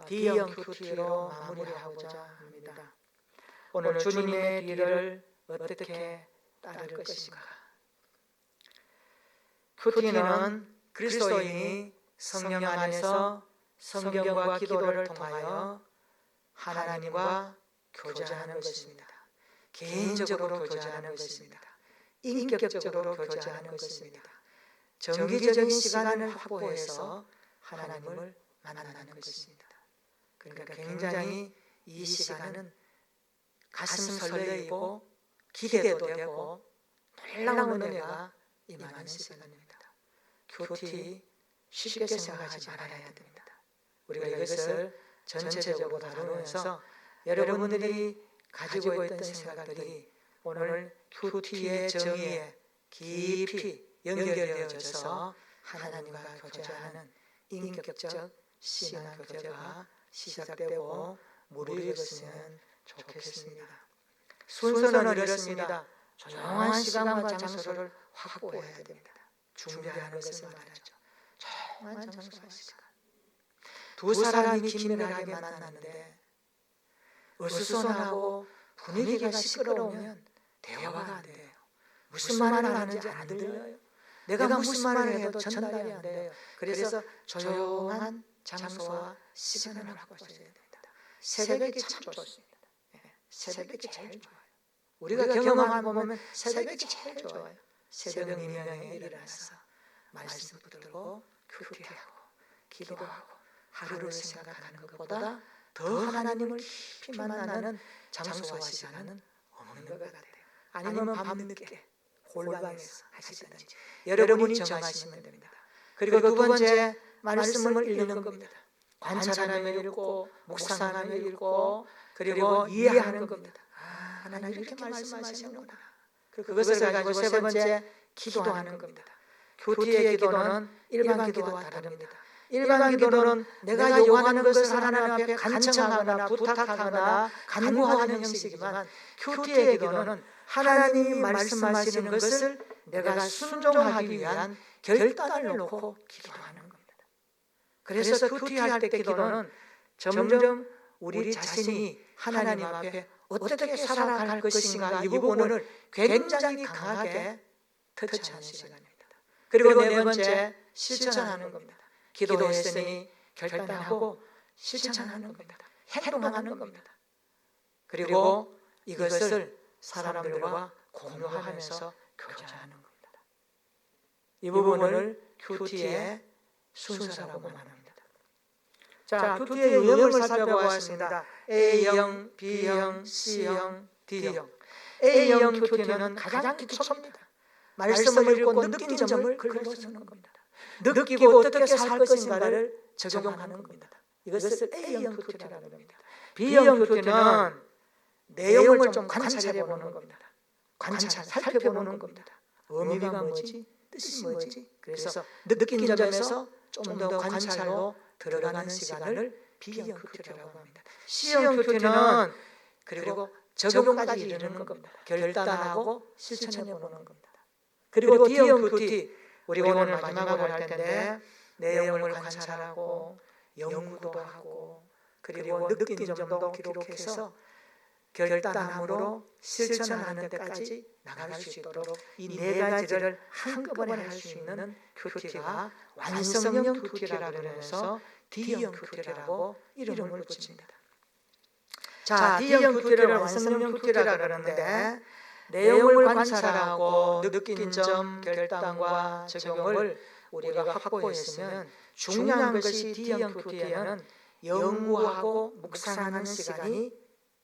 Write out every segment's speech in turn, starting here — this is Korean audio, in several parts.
D형 큐티로 마무리하고자 합니다. 오늘 주님의 뒤를 어떻게 따를 것인가? 큐티는 그리스도인이 성령 안에서 성경과 기도를 통하여 하나님과 교제하는 것입니다. 개인적으로 교제하는 것입니다. 인격적으로 교제하는 것입니다. 정기적인 시간을 확보해서 하나님을 만나는 것입니다. 그러니까 굉장히 이 시간은 가슴 설레이고 기대도 되고 놀라운 은혜가 임하는 시간입니다. 큐티 쉽게 생각하지 말아야 됩니다. 우리가 이것을 전체적으로 다루면서 여러분들이 가지고 있던 생각들이 오늘 큐티의 정의에 깊이 연결되어져서 하나님과 교제하는 인격적 신앙 교제가 시작되고 무르익었으면 좋겠습니다. 순서는 이렇습니다. 조용한 시간과 장소를 확보해야 됩니다. 준비하는 것을 말하죠. 조용한 장소와 시간. 두 사람이 긴밀하게 만났는데 어수선하고 분위기가 시끄러우면 대화가 안 돼요. 무슨 말을 하는지 안 들려요. 내가 무슨 말을 해도 전달이 안 돼요. 그래서 조용한 장소와 시간을 확보해야 됩니다. 새벽이 참 좋습니다. 새벽이 제일 좋아요. 우리가 경험한 보면 새벽이 제일 좋아요. 새벽 4명에 일어나서 말씀 붙들고 큐티하고 기도하고 하루를 생각하는 것보다 더 하나님을 깊이 만나는 장소와 시간은 없는 것 같아요. 아니면 밤늦게 골방에서 하시든지 여러분이 정하시면 됩니다. 그리고 두 번째 말씀을 읽는 겁니다. 관찰하며 읽고 묵상하며 읽고 그리고 이해하는 겁니다. 아, 하나님 이렇게 말씀하시는구나. 그것을 가지고 세 번째 기도하는 겁니다. 큐티의 기도는 일반 기도와 다릅니다. 일반 기도는 내가 요구하는 것을 하나님 앞에 간청하거나 부탁하거나 간구하는 형식이지만 큐티의 기도는 하나님이 말씀하시는 것을 내가 순종하기 위한 결단을 놓고 기도하는 겁니다. 그래서 큐티할 때 기도는 점점 우리 자신이 하나님 앞에 어떻게 살아갈 것인가 이 부분을 굉장히 강하게 터치하는 시간입니다. 그리고 네 번째 실천하는 겁니다. 기도했으니 결단하고 실천하는 겁니다. 행동하는 겁니다. 그리고 이것을 사람들과 공유하면서 교제하는 겁니다. 이 부분을 큐티의 순서라고 말합니다. 자, 큐티의 유형을 살펴보았습니다. A형, B형, C형, D형. A형 큐티는 가장 기초입니다. 말씀을 읽고 느낀 점을 글로 쓰는 겁니다. 느끼고 어떻게 살 것인가를 적용하는 겁니다. 이것을 A형 큐티라고 합니다. B형 큐티는 내용을 좀 관찰해 보는 겁니다. 살펴보는 겁니다. 의미가 뭐지? 뜻이 뭐지? 그래서 느낀 점에서 좀 더 관찰로 들어가는 시간을 B형 큐티라고 합니다. C형 큐티는 그리고 적용까지 이르는 겁니다. 결단하고 실천해 보는 겁니다. 그리고 D형 큐티, 우리가 오늘 마지막으로 할 텐데 내용을 관찰하고 연구도 하고 그리고 느낀 점도 기록해서 결단함으로 실천하는 데까지 나갈 수 있도록 이 네 가지를 한꺼번에 할 수 있는 큐티가 완성형 큐티라고 해서 D형 큐티라고 이름을 붙입니다. 자, D형 큐티를 완성형 큐티라고 그러는데 내용을 관찰하고 느낀 점, 결단과 적용을 우리가 확보했으면 중요한 것이 D형 큐티에는 연구하고 묵상하는 시간이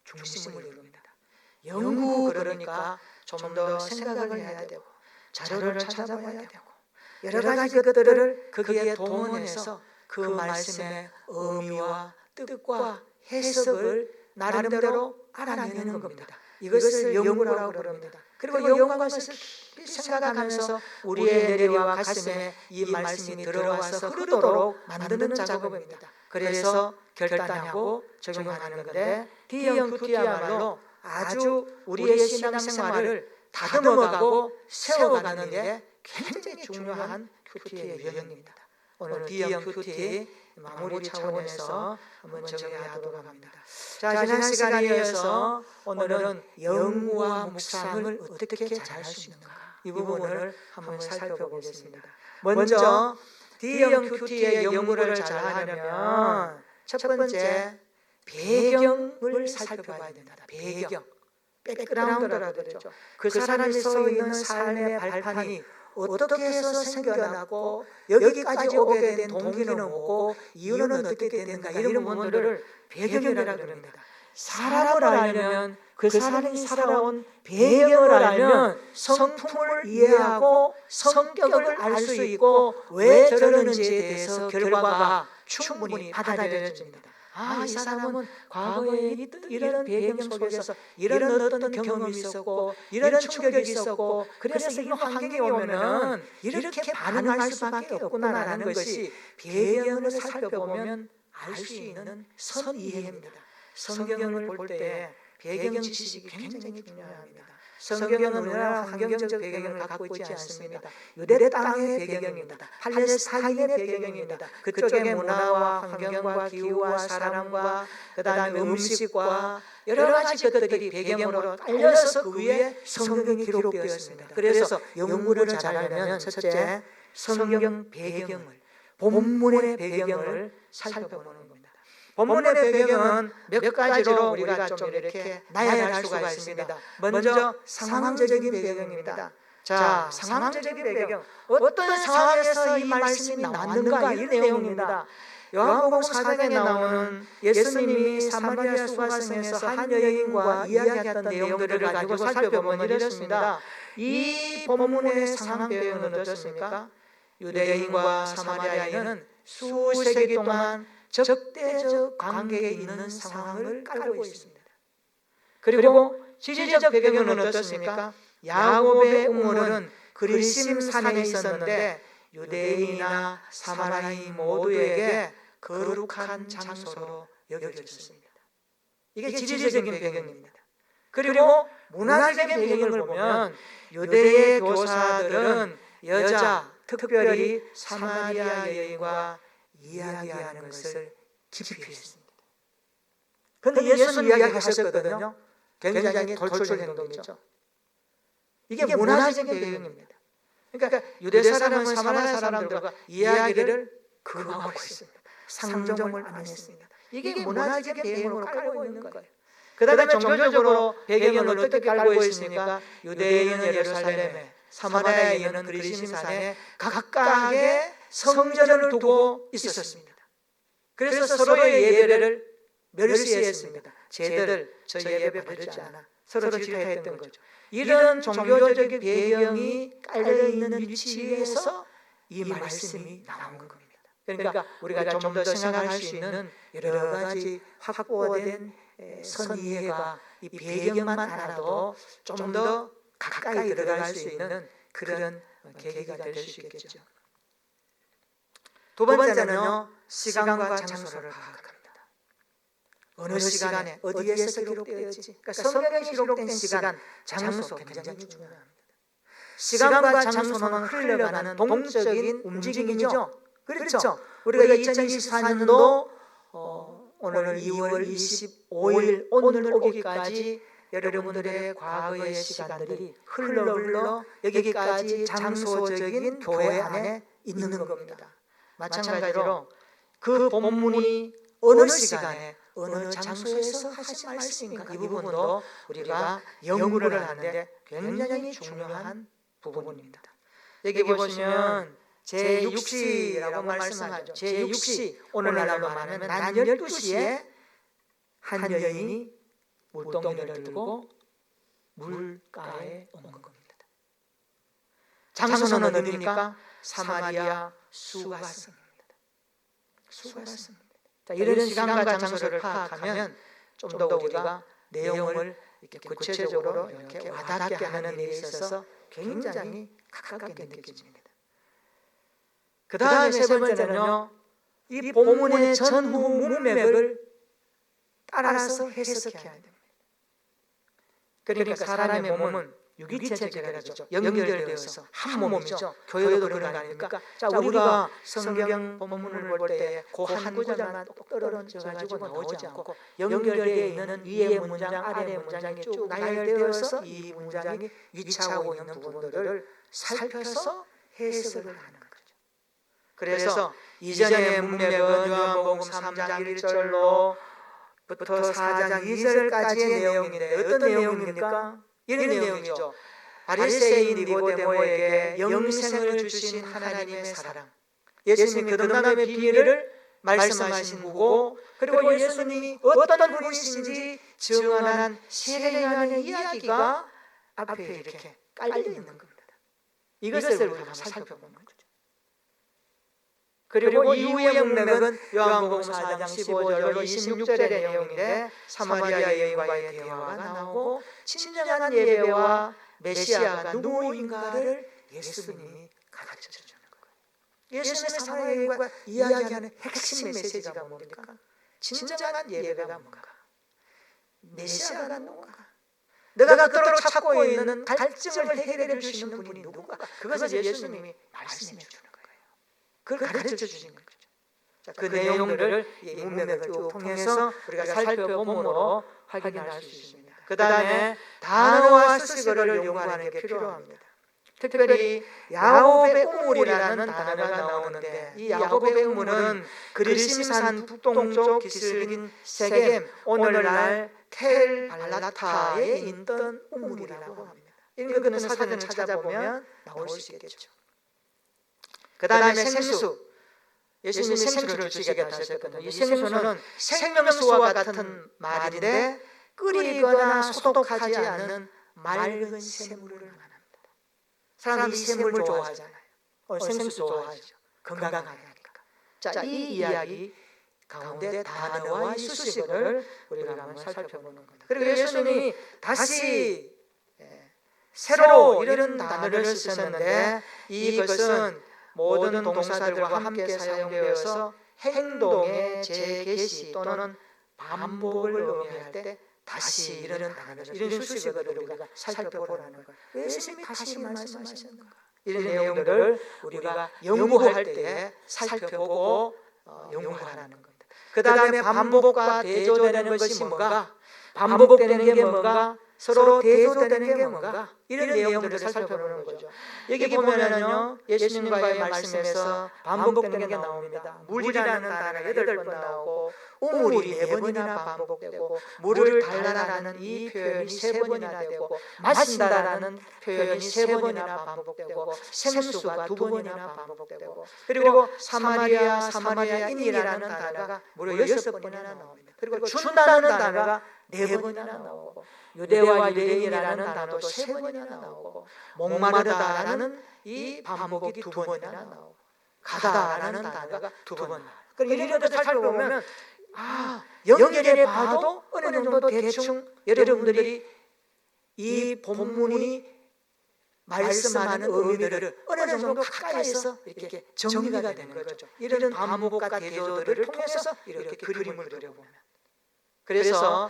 중심을 이룹니다. 연구 그러니까 좀 더 생각을 해야 되고 자료를 찾아봐야 되고 여러 가지 것들을 거기에 동원해서 그 말씀의 의미와 뜻과 해석을 나름대로 알아내는 겁니다. 이것을 연구라고 그럽니다. 그리고 연구한 것을 깊이 생각하면서 우리의 뇌와 가슴에 이 말씀이 들어와서 흐르도록 만드는 작업입니다. 그래서 결단하고 적용하는 건데 D형 큐티야말로 아주 우리의 신앙생활을 다듬어가고 세워가는 게 굉장히 중요한 큐티의 유형입니다. 오늘 D형 큐티 마무리 차원에서 한번 정리하도록 합니다. 자, 지난 시간에 이어서 오늘은 영구와 묵상을 어떻게 잘 할 수 있는가, 이 부분을 한번 살펴보겠습니다. 먼저 D형 큐티의 연구를 잘 하려면 첫 번째 배경을 살펴봐야 된다. 배경, 백그라운드라고 그러죠. 그 사람이 서 있는 삶의 발판이 어떻게 해서 생겨나고 여기까지 오게 된 동기는 뭐고 이유는 어떻게 되는가, 이런 부분들을 배경이라고 합니다. 사람을 알려면 그 사람이 살아온 배경을 알면 성품을 이해하고 성격을 알 수 있고 왜 저러는지에 대해서 결과가 충분히 받아들여집니다. 이 사람은 과거에 이런 배경 속에서 이런 어떤 경험이 있었고 이런 충격이 있었고 그래서 이 환경에 오면은 이렇게 반응할 수밖에 없구나라는 것이 배경을 살펴보면 알 수 있는 선이해입니다. 성경을 볼 때 배경 지식이 굉장히 중요합니다. 성경은 우리나라 환경적 배경을 갖고 있지 않습니다. 유대 땅의 배경입니다. 팔레스타인의 배경입니다. 그쪽의 문화와 환경과 기후와 사람과 그 다음에 음식과 여러 가지 것들이 배경으로 깔려서 그 위에 성경이 기록되어 있습니다. 그래서 연구를 잘하려면 첫째 성경 배경을, 본문의 배경을 살펴보는 겁니다. 본문의 배경은 몇 가지로 우리가 좀 이렇게 나열할 수가 있습니다. 먼저 상황적인 배경입니다. 자, 상황적인 배경, 어떤 상황에서 이 말씀이 나왔는가, 이런 내용입니다. 요한복음 4장에 나오는 예수님이 사마리아 수가성에서 한 여인과 이야기했던 내용들을 가지고 살펴보면 이렇습니다. 이 본문의 상황 배경은 어떻습니까? 유대인과 사마리아인은 수세기 동안 적대적 관계에 있는 상황을 깔고 있습니다. 그리고 지리적 배경은 어떻습니까? 야곱의 우물은 그리심 산에 있었는데 유대인이나 사마리아인 모두에게 거룩한 장소로 여겨졌습니다. 이게 지리적인 배경입니다. 그리고 문화적인 배경을 보면 유대의 교사들은 여자, 특별히 사마리아 여인과 이야기하는 것을 깊이 했습니다. 그런데 예수는 이야기하셨거든요. 굉장히 돌출 행동이죠. 이게 문화적인 배경입니다. 그러니까 유대 사람은 사마리아 사람들과 이야기를 금하고 있습니다. 상종을 안 했습니다. 이게 문화적인 배경으로 깔고 있는 거예요. 그 다음에 종교적으로 배경을 어떻게 깔고 있습니까? 유대인은 예루살렘에, 사마리아인은 그리심산에 각각의 성전을 두고 있었습니다. 그래서 서로의 예배를 멸시했습니다. 쟤들 저 예배 받지 않아. 서로 질타했던 거죠. 이런 종교적인 배경이 깔려있는 위치에서 이 말씀이 나온 겁니다. 그러니까 우리가 좀 더 생각할 수 있는 여러 가지 확보된 선이해가 이 배경만 알아도 좀 더 가까이 들어갈 수 있는 그런 계기가 될 수 있겠죠. 두 번째는요, 시간과 장소를 파악합니다. 어느 시간에 어디에서 기록되었지? 그러니까 성경에 기록된 시간, 장소 굉장히 중요합니다. 시간과 장소는 흘러가는 동적인 움직임이죠. 그렇죠? 우리가 2024년도 오늘 2월 25일 오늘 오기까지 여러분들의 과거의 시간들이 흘러 여기까지 장소적인 교회 안에 있는 겁니다. 마찬가지로 그 본문이 어느 시간에 어느 장소에서 하신 말씀인가, 이 부분도 우리가 연구를 하는데 굉장히 중요한 부분입니다. 여기 보시면 제6시라고 말씀하죠. 제6시, 오늘날로 말하면 낮 12시에 한 여인이 물동이를 들고 물가에 온 겁니다. 장소는 어디입니까? 사마리아 수가성입니다. 수가성입니다. 자, 이런 시간과 장소를 파악하면 좀 더 우리가 내용을 이렇게 구체적으로 이렇게 와닿게 하는 일에 있어서 굉장히 가깝게 느껴집니다. 그 다음에 세 번째는요, 이 본문의 전후 문맥을 따라서 해석해야 됩니다. 그러니까 사람의 몸은 육위체계라죠. 연결되어서 한 몸이죠. 교회도 그런 거 아닙니까? 자, 우리가 성경 본문을 볼 때 그 한 구절만 똑 떨어져가지고 나오지 않고 연결되어 있는 위의 문장, 아래 문장이 쭉 나열되어서 이 문장이 위치하고 있는 부분들을 살펴서 해석을 하는 거죠. 그래서 이전의 문맥은 요한복음 3장 1절로 부터 4장 2절까지의 내용인데 어떤 내용입니까? 이런 내용이죠. 바리새인 니고데모에게 영생을 주신 하나님의 사랑, 예수님이 거듭남의 비밀을 말씀하신 거고, 그리고 예수님이 어떤 분이신지 증언한 세례요한의 이야기가 앞에 이렇게 깔려 있는 겁니다. 이것을 우리가 한번 살펴보는 거죠. 그리고 이후의 문맥은 요한복음 4장 15절로 26절의 내용인데 사마리아 여인과의 대화가 나오고 진정한 예배와 메시아가 누구인가를 예수님이 가르쳐주는 거예요. 예수님의 사마리아 여인과 이야기하는 핵심 메시지가 뭡니까? 진정한 예배가 뭔가, 메시아가 누군가, 내가 그토록 찾고 있는 갈증을 해결해 주시는 분이 누군가, 그것을 예수님이 말씀해 주는 거예요. 그걸 가르쳐 주시는 거죠. 자, 그 내용들을 이 문맥을 쭉 통해서 우리가 살펴봄으로 확인할 수 있습니다. 그 다음에 단어와 수식어를 연구하는 게 필요합니다. 특별히 야곱의 우물이라는 단어가 나오는데 이 야곱의 우물은 그리심산 북동쪽 기슭인 세겜, 오늘날 텔 발라타에 있던 우물이라고 합니다. 이거는 사전을 찾아보면 나올 수 있겠죠. 그 다음에 생수, 예수님이 생수를 주시겠다 하셨거든요. 이 생수는 생명수와 같은 말인데 끓이거나 소독하지 않은 맑은 샘물을 말합니다. 사람들이 샘물 좋아하잖아요. 생수 좋아하죠. 건강하니까. 자, 이 이야기 가운데 단어와 수식어를 우리가 한번 살펴보는 겁니다. 그리고 예수님이 다시 새로 이런 단어를 쓰셨는데 이것은 모든 동사들과 함께 사용되어서 행동의 재개시 또는 반복을 의미할 때 다시 이런 단어를, 이런 수식어를 우리가 살펴보라는 거예요. 예수님이 다시 말씀하시는 거예요. 이런 내용들을 우리가 연구할 때 살펴보고 연구하라는 겁니다. 그 다음에 반복과 대조되는 것이 뭔가, 반복되는 게 뭔가, 서로 대조되는 게 뭔가, 이런 내용들을 살펴보는 거죠. 여기 보면은요, 예수님과의 말씀에서 반복되는 게 나옵니다. 물이라는 단어가 8번 나오고 우물이 4번이나 반복되고 물을 달라라는 이 표현이 3번이나 되고 마신다라는 표현이 3번이나 반복되고 생수가 2번이나 반복되고 그리고 사마리아인이라는 단어가 무려 6번이나 나옵니다. 그리고 준다는 단어가 4번이나 나오고 유대와 유대인이라는 단어도 3번이나 나오고 목마르다라는 이 반복이 2번이나 나오고 가다라는 단어가 2번 나와요. 그럼 이런 것들 살펴보면 연결해 봐도 어느 정도 대충 여러분들이 이 본문이 말씀하는 의미들을 어느 정도 가까이서 이렇게 정리가 되는 거죠. 이런 반복과 대조들을 통해서 이렇게 그림을 그려보면. 그래서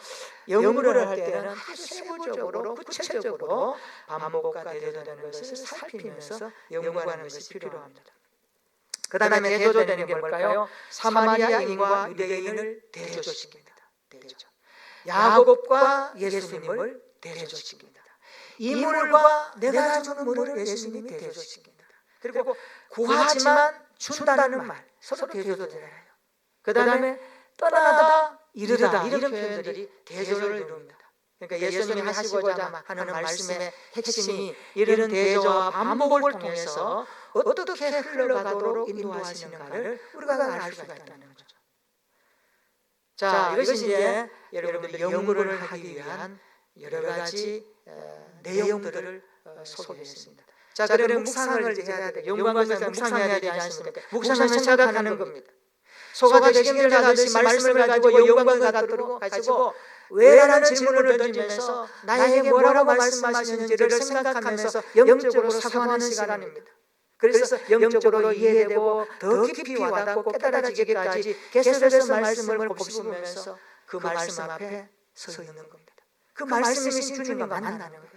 연구를 할 때는 아주 세부적으로 구체적으로 반복과 대조되는 것을 살피면서 연구하는 것이 필요합니다. 그 다음에 대조되는 게 뭘까요? 사마리아인과 유대인을 대조시킵니다. 대조. 야곱과 예수님을 대조시킵니다. 이 물과 내가 주는 물을 예수님이 대조시킵니다. 그리고 구하지만 준다는 말 서로 대조되잖아요. 그 다음에 떠나다 이르다 이런 표현들이 대조를 이룹니다. 그러니까 예수님이 하시고자 하는 말씀의 핵심이 이런 대조와 반복을 통해서 어떻게 흘러가도록 인도하시는가를 우리가 알 수가 있다는 거죠. 자, 이것이 이제 여러분들이 연구를 하기 위한 여러 가지 내용들을 소개했습니다. 자, 그러면 묵상을 해야 돼. 연구하면서 묵상해야 되지 않습니까? 묵상은 생각하는 겁니다. 소가 되기를 가듯이 말씀을 가지고 영광을 가지고 왜라는 질문을 던지면서 나에게 뭐라고 말씀하시는지를 생각하면서 영적으로 사고하는 시간입니다. 그래서 영적으로 이해되고 더 깊이 와닿고 깨달아지기까지 계속해서 말씀을 곱씹으면서 그 말씀 앞에 서 있는 겁니다. 그 말씀이신 주님과 만나는 거예요.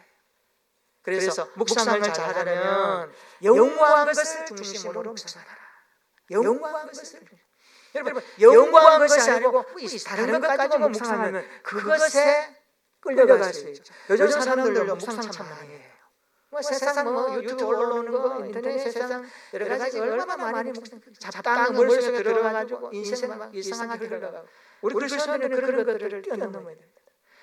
그래서 묵상을 잘하려면 영광한 것을 중심으로 묵상하라. 영광한 것을. 여러분, 영광한 것이 아니고 다른 것 가지고 묵상하면 그것에 끌려갈 수 있죠. 요즘 사람들도 묵상 참 많이 해요. 세상 유튜브 올라오는 거, 인터넷 세상 여러 가지 얼마나 많이 묵상, 잡다한 거 머릿속에 들어가가지고 인생 막 이상하게 흘러가고, 우리 그리스도인은 그런 것들을 뛰어넘어야 됩니다.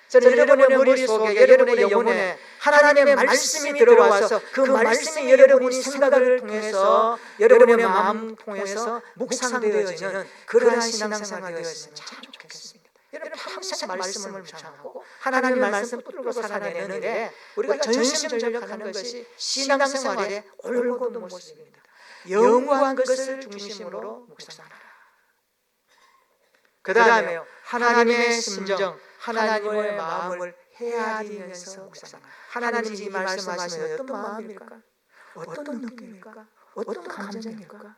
저는 여러분의 머릿속에, 여러분의 영혼에 하나님의 말씀이 들어와서 그 말씀이 여러분의 생각을 통해서, 여러분의 마음 통해서 묵상되어지는 그러한 신앙생활이 되었으면 참 좋겠습니다. 여러분 평생 말씀을 묵상하고 하나님의 말씀 붙들고 살아내는 일에 우리가 전심전력하는 것이 신앙생활의 올곧은 모습입니다. 영광한 것을 중심으로 묵상하라. 그 다음에요, 하나님의 심정, 하나님의 마음을 헤아리면서 묵상하라. 하나님이 이 말씀하시면 어떤 마음일까? 어떤 느낌일까? 어떤 감정일까?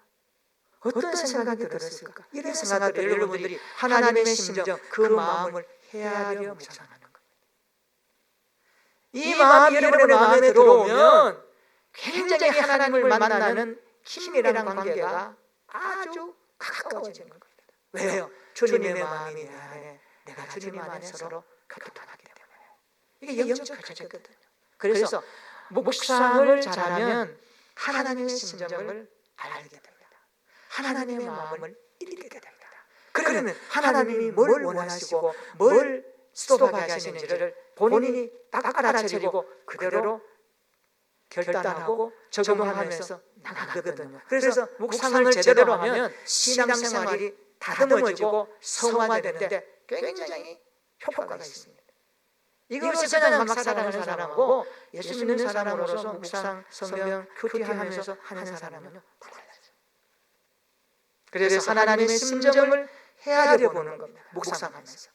어떤 생각이 들었을까? 이런 생각들을 여러분들이 하나님의 심정, 그 마음을 헤아려 묵상하는 겁니다. 이 마음이 여러분의 마음에 들어오면 굉장히 하나님을 만나는 친밀한 관계가 아주 가까워지는 겁니다. 왜요? 주님의 마음이 내 안에, 내가 주님 안에 서로 교통하기 때문에. 이게 영적 가치거든요. 그래서 묵상을 잘하면 하나님의 심정을 알게 됩니다. 하나님의 마음을 읽게 됩니다. 그러면 하나님이 뭘 원하시고 뭘 스톱하게 하시는지를 본인이 딱 알아차리고 그대로 결단하고 적용하면서 나가거든요. 그래서 묵상을 제대로 하면 신앙생활이 다듬어지고 성화되는데 굉장히 효과가 있습니다. 이것이 그냥 막 살아가는 사람하고 예수 믿는 사람으로서 묵상, 성경, 큐티하면서 하는 사람은요 달라요. 그래서 하나님의 심정을 헤아려 보는 겁니다. 묵상하면서.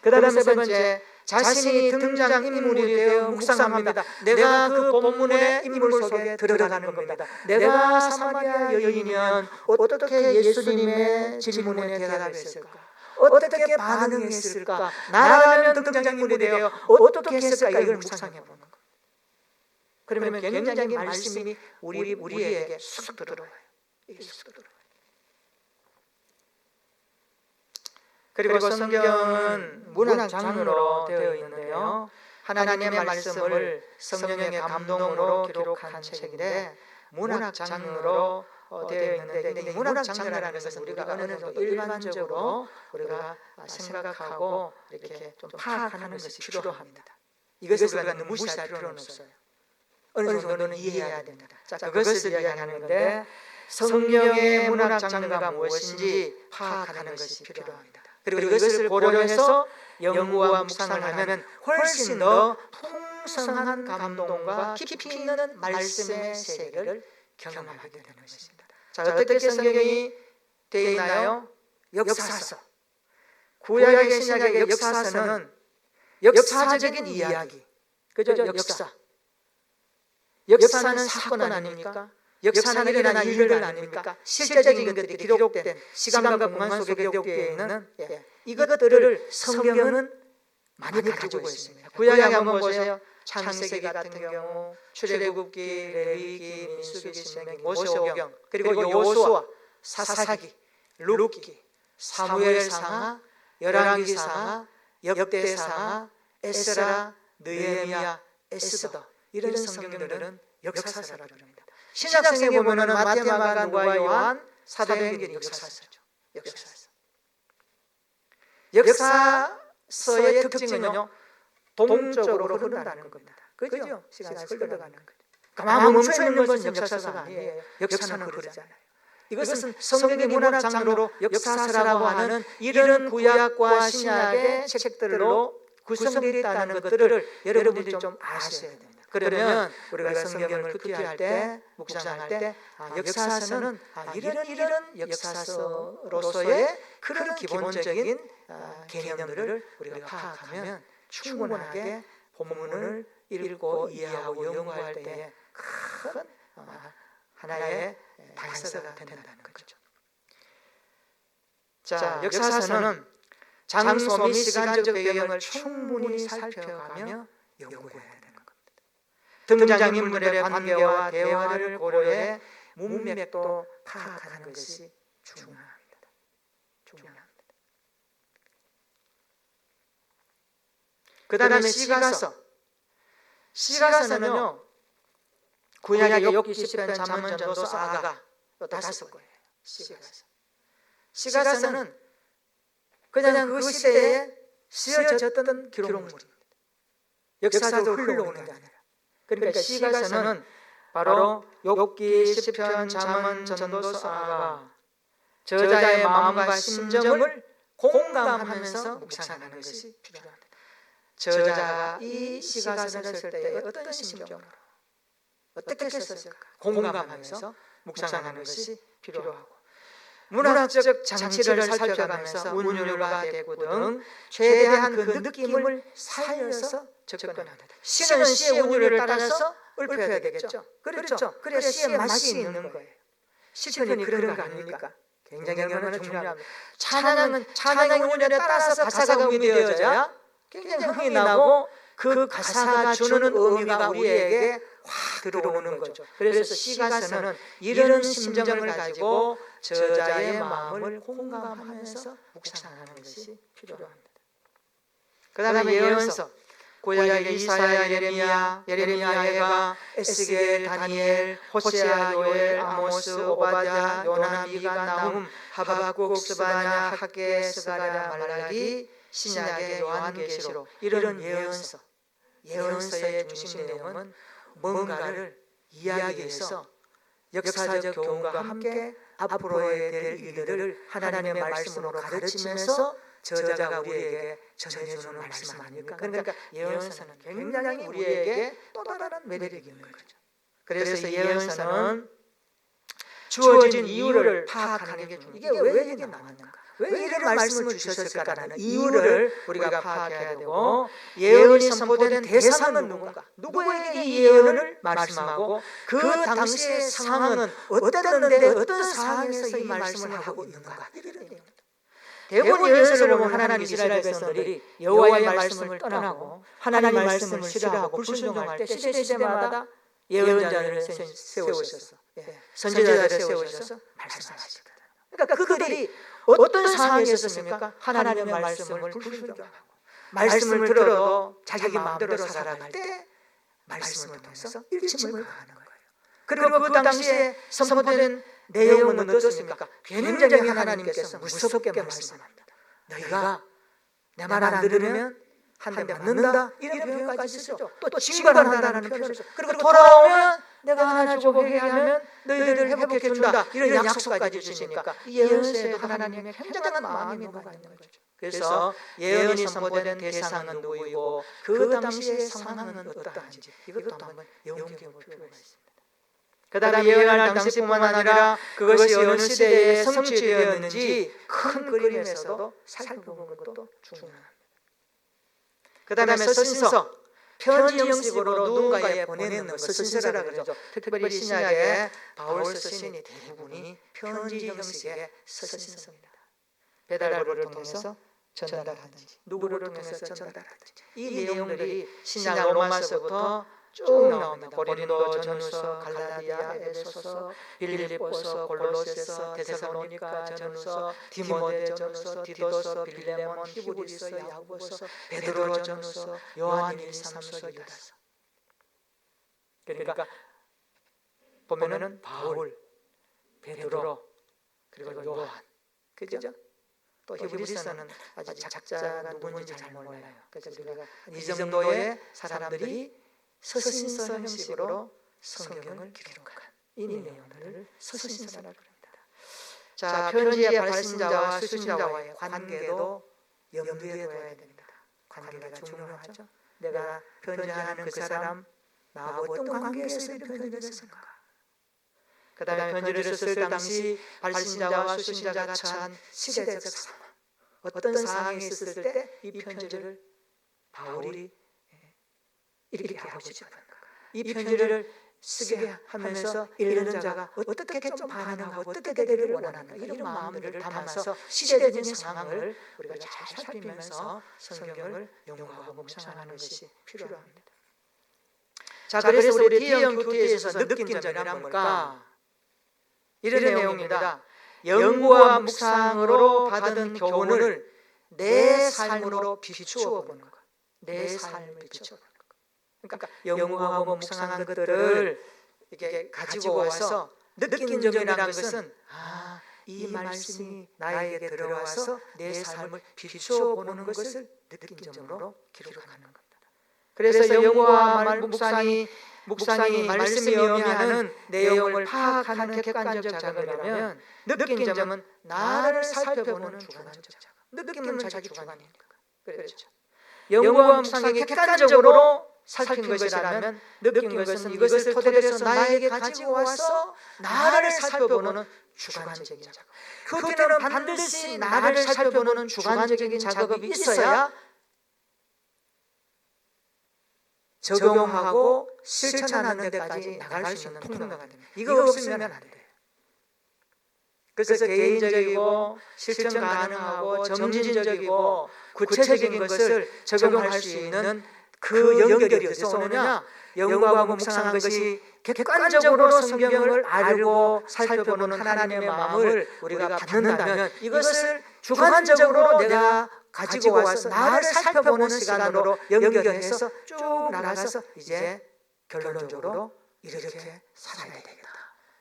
그 다음 세 번째, 자신이 등장인물이 되어 묵상합니다. 내가 그 본문의 인물 속에 들어가는 겁니다. 내가 사마리아 여인이면 어떻게 예수님의 질문에 대답했을까? 어떻게 반응했을까? 나라면 등장인물이 되어 어떻게 했을까? 이걸 묵상해 보는 겁니다. 그러면 굉장히 말씀이 우리에게 쑥 들어와요. 이게 쑥 들어와요. 그리고 성경은 문학 장르로 되어 있는데요. 하나님의 말씀을 성령의 감동으로 기록한 책인데 문학 장르로 되어 있는데, 이 문학 장르라는 것은 우리가 어느 정도 일반적으로 우리가 생각하고 이렇게 좀 파악하는 것이 필요합니다. 이것을 우리가 너무 무시할 필요는 없어요. 어느 정도는 이해해야 됩니다. 자, 그것을 이야기하는 건데, 성경의 문학 장르가 무엇인지 파악하는 것이 필요합니다. 그리고 이것을 고려해서 연구와 묵상을 하면 훨씬 더 풍성한 감동과 깊이 있는 말씀의 세계를 경험하게 되는 것입니다. 자, 어떻게 성경이 되어 있나요? 역사서. 구약의 신약의 역사서는 역사적인 이야기, 그죠? 역사. 역사는 사건 아닙니까? 역사는 일어난 일들 아닙니까? 실제적인 것들이 기록된 시간과 공간 속에 기록되어 있는 이것들을 성경은 많이 가지고 있습니다. 구약에 한번 보세요. 창세기 같은 경우, 출애굽기, 레위기, 민수기, 신명기, 모세오경, 그리고 여호수아, 사사기, 룻기, 사무엘상하, 열왕기상하, 역대상하, 에스라, 느헤미야, 에스더, 이런 성경들은 역사서라 합니다. 신약성에 보면은 마태, 마가, 누가, 요한, 사도행전이 역사서죠. 역사서의 특징은요, 동쪽으로 흐른다는 겁니다. 그죠? 시간이 흘러가는 거죠. 가만 멈춰 있는 것은 역사서가 아니에요. 역사는 흐르잖아요. 이것은 성경의 문학 장르로 역사서라고 하는 이런 구약과 신약의 책들로 구성되어 있다는 것들을 여러분들이 좀 아셔야 됩니다. 그러면 우리가 성경을 큐티할 때, 묵상할 때 역사서는 이런 역사서로서의 그런 기본적인 개념들을 우리가 파악하면 충분하게 본문을 읽고 이해하고 연구할 때에 큰 하나의 단서가 된다는 거죠. 자, 역사서는 장소 및 시간적 배경을 충분히 살펴가며 연구해야 됩니다. 등장인물의 관계와 대화를 고려해 문맥도 파악하는 것이 중요합니다. 그 다음에 시가서. 시가서는요, 구약의 욥기, 시편, 잠언, 전도서, 아가 요 5권이에요. 시가서는 그냥 그 시대에 쓰여졌던 기록물입니다. 역사적으로 흘러오는 게 아니라. 그러니까 시가서는 바로 욥기, 시편, 잠언, 전도서, 아가 저자의 마음과 심정을 공감하면서 묵상하는 것이 필요합니다. 저자가 이 시가서를 쓸 때 어떤 심정으로 어떻게 썼을까 공감하면서 묵상하는 것이 필요하고, 문학적 장치를 살펴가면서 운율과 대구 등 최대한 그 느낌을 살려서 접근합니다. 시는 시의 운율을 따라서 읊어야 되겠죠. 그렇죠. 그래야 시의 맛이 있는 거예요. 시편이 그런 거 아닙니까? 굉장히 얼마나 중요합니다. 찬양은 찬양의 운율에 따라서 가사가 음미되어져야 굉장히 흥이 나고 그 가사가 주는 의미가 우리에게 확 들어오는 거죠. 그래서 시가서는 이런 심정을 가지고 저자의 마음을 공감하면서 묵상하는 것이 필요합니다. 그 다음에 예언서, 구약의 이사야, 예레미야, 에스겔, 다니엘, 호세아, 요엘, 아모스, 오바댜, 요나, 미가, 나훔, 하박국, 스바냐, 학개, 스가랴, 말라기, 신약의 요한계시록, 이런 예언서의 중심 내용은 뭔가를 이야기해서 역사적 교훈과 함께 앞으로의 될 일들을 하나님의 말씀으로 가르치면서 저자가 우리에게 전해주는 말씀 아닙니까? 그러니까 예언서는 굉장히 우리에게 또 다른 매력이 있는 거죠. 그래서 예언서는 주어진 이유를 파악하는 게 중요해요. 이게 왜 이게 나왔는가? 왜 이런 말씀을 주셨을까라는 이유를 우리가 파악해야 되고, 예언이 선포된 대상은 누군가? 누구에게 이 예언을 말씀하고 그 당시의 상황은 어땠는데 어떤 상황에서 이 말씀을 하고 있는가? 대부분 예언서를 보면 하나님 이스라엘 백성들이 여호와의 말씀을 떠나고 하나님의 말씀을 싫어하고 불순종할 때 시대마다 예언자를 세우셔서 선지자를 세우셔서 말씀하시거든요. 그러니까 그들이 어떤 상황에 있었습니까? 하나님의 말씀을 불순종하고 말씀을 들어도 자기 마음대로 살아갈 때 말씀을 통해서 일침을 가하는 거예요. 그리고 그 당시에 선포된 내용은 어떻습니까? 굉장히 하나님께서 무섭게 말씀합니다. 너희가 내 말 안 들으면 한 대 맞는다, 이런 표현까지 쓰죠. 또 징벌한다는 표현을 써. 그리고 돌아오면 내가 하나 주고 회개하면 너희들을 회복해 준다, 이런 약속까지 주시니까 이 예언서에도 하나님의 굉장한 마음이 뭐가 있는 거죠. 그래서 예언이 선포된 대상은 누구이고 그 당시의 상황은 어떠한지 이것도 한번 연구해 볼 필요가 있습니다. 그 다음에 예언할 당시뿐만 아니라 그것이 어느 시대에 성취되었는지 큰 그림에서도 살펴보는 것도 중요합니다. 그 다음에 서신서, 편지 형식으로 누군가에 보내는 것, 서신서라 그러죠. 특별히 신약의 바울 서신이 대부분이 편지 형식의 서신서입니다. 배달부를 통해서 전달하든지 누구를 통해서 전달하든지 이 내용들이 신약 로마서부터 쭉 나옵니다. 고린도 전후서, 갈라디아, 에베소서, 빌립보서, 골로새서, 데살로니가 전후서, 디모데 전후서, 디도서, 빌레몬, 히브리서, 야고보서, 베드로 전후서, 요한 1, 3서, 유다서. 그러니까 보면은 바울, 베드로, 그리고 요한, 그죠? 또 히브리서는 아직 작자가 누군지 잘 몰라요. 그래서 우리가 이 정도의 사람들이 서신서 형식으로 성경을 기록한 이 내용들을 서신서라고 합니다. 자, 편지의 발신자와 수신자와의 관계도 염두에 둬야 됩니다. 관계가 중요하죠. 내가 편지하는 그 사람 나하고 어떤 관계에서 이 편지를 썼는가? 그 다음에 편지를 썼을 당시 발신자와 수신자가 처한 시대적 상황, 어떤 상황에 있었을 때 이 편지를 바울이 이렇게 하고 싶은가? 이 편지를 쓰게 하면서 읽는 자가 어떻게 좀 반응하고 어떻게 되기를 원하는가? 이런 마음들을 담아서 시대적인 상황을 우리가 잘 살피면서 성경을 연구하고 묵상하는 것이 필요합니다. 자, 그래서 우리 D형 교태에 있어서 느낀 점이란 뭘까? 이런 내용입니다. 연구와 묵상으로 받은 교훈을 내 삶으로 비추어 보는 것. 내 삶을 비추어 보는 것. 그러니까 연구하고 묵상한 것들을 이렇게 가지고 와서 느낀 점이라는 것은 이 말씀이 나에게 들어와서 내 삶을 비추어 보는 것을 느낀 점으로 기록하는 겁니다. 그래서 연구와 묵상이 말씀이 의미하는 내용을 파악하는 객관적 작업이라면 느낀 점은 나를 살펴보는 주관적 작업. 느낌은 자기 주관이니까. 그렇죠. 연구와 묵상이 객관적으로 살핀 것이라면 느낀 것은 이것을 토대로 해서 나에게 가지고 와서 나를 살펴보는 주관적인 작업. 교태는 반드시 나를 살펴보는 주관적인 작업이 있어야 적용하고 실천하는 데까지 나갈 수 있는 통로가 됩니다. 이거 없으면 안 돼요. 그래서 개인적이고 실천 가능하고 점진적이고 구체적인 것을 적용할 수 있는 그 연결이 어디서 오느냐? 연구하고 묵상한 것이 객관적으로 성경을 알고 살펴보는 하나님의 마음을 우리가 받는다면 이것을 주관적으로 내가 가지고 와서 나를 살펴보는 시간으로 연결해서 쭉 나가서 이제 결론적으로 이렇게 살아야 되겠다,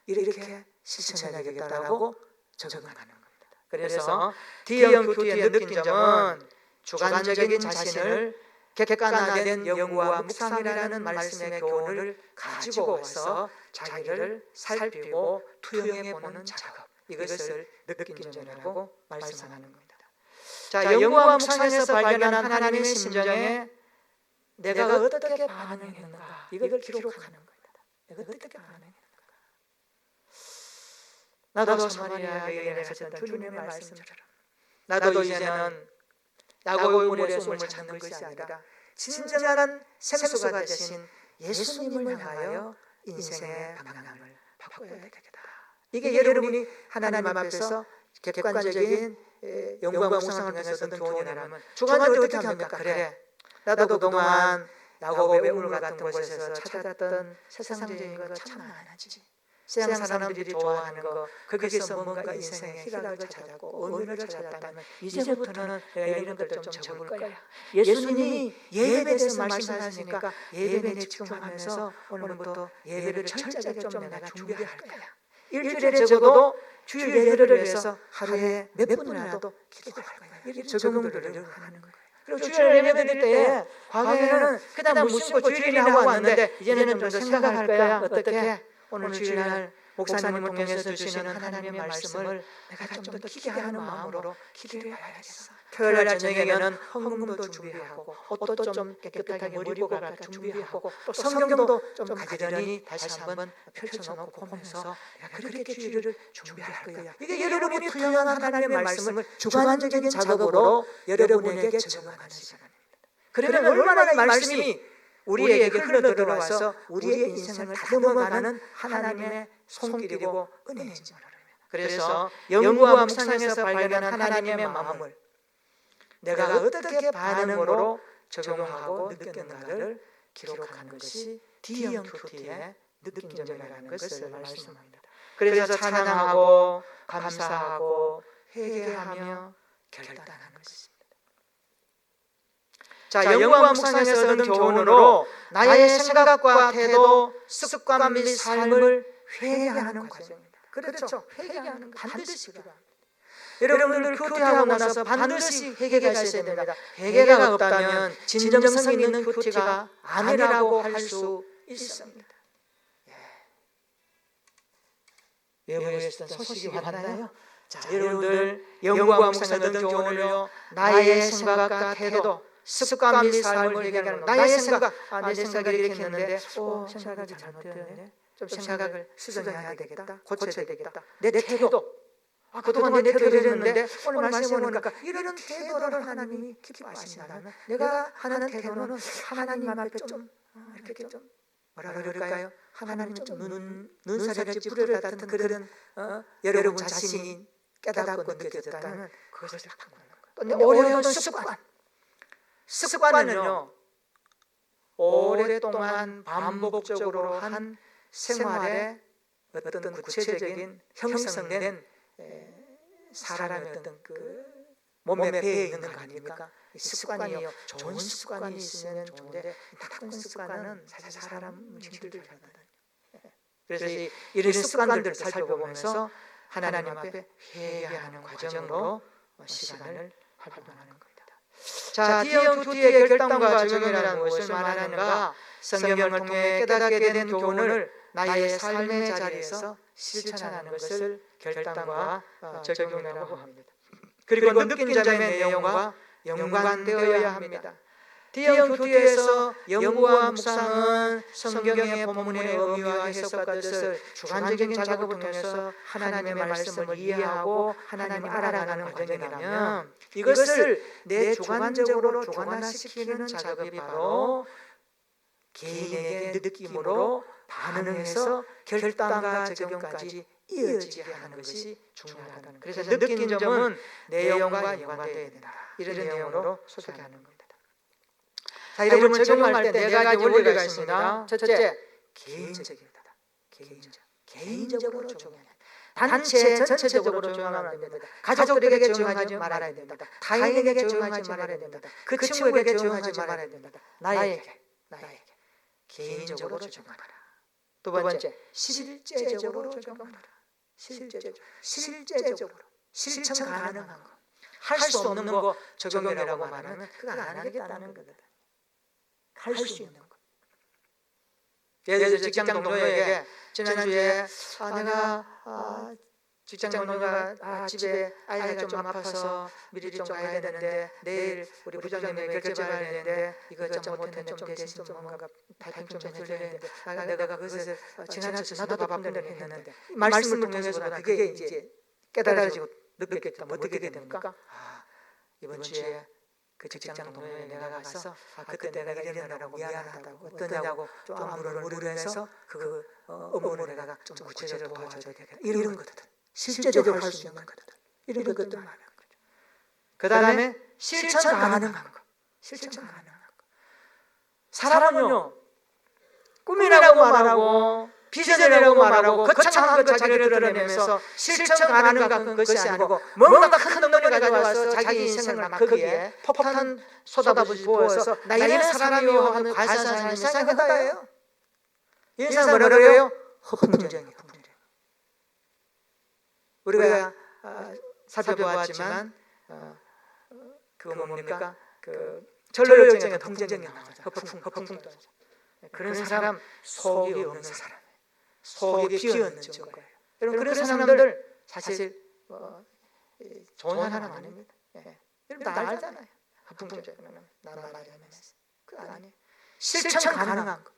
이렇게 실천해야 되겠다라고 적용하는 겁니다. 그래서 D형 교태의 느낀 점은 주관적인 자신을 객관화된 연구와 묵상이라는 말씀의 교훈을 가지고 와서 자기를 살피고 투영해보는 작업, 이것을 느낀 점이라고 말씀하는 겁니다. 자, 연구와 묵상에서 발견한 하나님의 심정에 내가 어떻게 반응했는가, 이걸 기록하는 겁니다. 내가 어떻게 반응했는가. 나도 사마리아 여인에 하셨던 주님의 말씀처럼 나도 이제는 야고보물에 숨을 찾는 것이 아니라 진정한 생수가 되신 예수님을 향하여 인생의 방향을 바꿔야 되겠다. 이게 여러분이 하나님 앞에서 객관적인 연구와 묵상을 통해서 얻은 교훈이라면 주관적으로 어떻게 합니까? 그래, 나도 그동안 야고보의 우물 같은 곳에서 찾았던 세상적인 거 참 많았지. 세상 사람들이 좋아하는 거, 거기서 뭔가 인생의 희락을 찾았고 의미를 찾았다면 이제부터는 내가 이런 것들 좀 적을 거야. 예수님이 예배에 대해서 말씀하시니까 예배에 집중하면서 오늘부터 예배를 철저하게 좀 내가 준비할 거야. 일주일에 적어도 주일 예배를 위해서 하루에 몇 분이라도 기도할 거야. 이렇게 적용들을 하는 거예요. 그리고 주일 예배 드릴 때 과거에는 그냥 무심코 주일이나 하고 왔는데 이제는 좀 더 생각할 거야. 어떻게? 오늘 주일날 목사님을 통해서 주시는 하나님의 말씀을 내가 좀 더 기대하는 마음으로 기도해야겠어. 토요일날 저녁에는 헌금도 준비하고 옷도 좀 깨끗하게 머리고 갈까 준비하고 또 성경도 좀 가지런히 다시 한번 펼쳐놓고 보면서 내가 그렇게 주일을 준비할 거야. 이게 여러분이 투영한 하나님의 말씀을 주관적인 작업으로 여러분에게 적용하는 시간입니다. 그러면 얼마나 이 말씀이 우리에게 흘러들어와서 우리의 인생을 다듬어가는 하나님의 손길이고 은혜인지 모릅니다. 그래서 연구와 묵상에서 발견한 하나님의 마음을 내가 어떻게 반응으로 적용하고 느꼈는가를 기록하는 것이 D형 교태의 느낀 점이라는 것을 말씀합니다. 그래서 찬양하고 감사하고 회개하며 결단하는 것입니다. 자, 연구와 묵상에서 얻은 교훈으로 나의 생각과 태도, 습관 및 삶을 회개하는 과정입니다. 그렇죠. 회개하는 거 반드시 필요합니다. 여러분들 교태하고 나서 반드시 회개가 있어야 됩니다. 회개가 없다면 진정성 있는 교태가 아니라고 할 수 있습니다. 외부에서 소식이 왔나요? 자, 여러분들 연구와 묵상에서 얻은 교훈을요, 나의 생각과 태도, 습관 및 삶을 회개하는 나의 생각, 내 생각이 이렇게 했는데 생각이 잘못되었네. 좀 생각을 수정해야 되겠다. 고쳐야 되겠다. 내 태도, 그동안 내 태도를 이랬는데 오늘 말씀해 보니까 이런 태도를 하나님이 기뻐하신다면 내가 하는 태도는 하나님 앞에 좀 이렇게 좀 뭐라 그럴까요? 하나님 좀 눈살을 찌푸려 같은 그런 여러분 자신이 깨닫고 느껴졌다면 그것을 바꾸는 거예요. 또 오래오던 습관은요, 오랫동안 반복적으로 한 생활의 어떤 구체적인 형성된 사람의 어떤 그 몸에 배어 있는 거 아닙니까? 습관이요. 좋은 습관이 있으면 좋은데 나쁜 습관은 사실 사람 힘들거든요. 그래서 이런 습관들을 살펴보면서 하나님 앞에 회개하는 과정으로 시간을 활용하는 겁니다. 자, D형2T의 결단과 적용이라는 것을 말하는가? 성경을 통해 깨닫게 된 교훈을 나의 삶의 자리에서 실천하는 것을 결단과 적용이라고 합니다. 그리고 느낀 점의 내용과 연관되어야 합니다. D형2T에서 연구와 묵상은 성경의 본문의 의미와 해석과 뜻을 주관적인 작업을 통해서 하나님의 말씀을 이해하고 하나님을 알아가는 과정이라면, 이것을 내 주관적으로 주관화시키는 작업이 바로 개인에게 느낌으로 반응해서 결단과 적용까지 이어지게 하는 것이 중요하다는 거예요. 그래서 느낀 점은 내용과 연관되어야 된다, 이런 내용으로 소개하는 겁니다. 자, 여러분, 적용할 때 네 가지 원리가 있습니다. 첫째, 개인적이다. 개인적으로 적용해야 된다. 단체 전체적으로 적용하면 안 됩니다. 가족들에게 적용하지 말아야 됩니다. 타인에게 적용하지 말아야 됩니다. 그 친구에게 적용하지 말아야 됩니다. 나에게 개인적으로 적용하라. 두 번째, 실제적으로 적용하라. 실제적으로 실천 가능한 거, 할 수 없는 거 적용이라고 말하면 그거 안 하겠다는 거거든. 할 수 있는 거. 예를 들어 직장 동료에게 지난주에 내가 직장 동료가 집에 아이가 좀 아파서 미리 좀 가야 되는데 내일 우리 부장님에게 결제 가야 되는데 이거 좀 못했는데 좀 대신 좀 뭔가 발품 좀 해줘야 되는데 내가 그것을 지나쳐서 나도 바쁜데 했는데, 말씀을 통해서 그게 이제 깨달아지고 느꼈겠다. 어떻게 됩니까? 이번 주에 그 직장 동료에 내가 가서 그때 내가 이러느라고 미안하다고 어떠냐고 좀 안부를 물으면서 그 업무를 내가 좀 구체적으로 도와줘야 되겠다, 이런 것들, 실제적으로 할 수 있는 것들, 이런 것들 말하는 거죠. 그 다음에 실천 가능한 거. 사람은요, 꿈이라고 말하고 비전이라고 말하고 거창한 것 자기를 드러내면서 실천 가능한 것이 아니고 뭔가 큰 덩어리 가져와서 자기 인생을 막 거기에 폭탄 쏟아부어서 나 이런 사람이요 하는 과시하는 인생이 허다예요. 인생 뭐라고 해요? 허풍쟁이. 우리가 살펴보았지만 그거 뭡니까? 그 전로역정에 풍쟁이 나오죠. 허풍. 그런 사람, 속이 없는 사람, 속이 비었는 증거예요. 여러분, 그런 사람들 사실 좋은 사람 아닙니다. 여러분 다 알잖아요. 허풍쟁이는 나만 말하면서 그거 아니에요. 실천 가능한 거,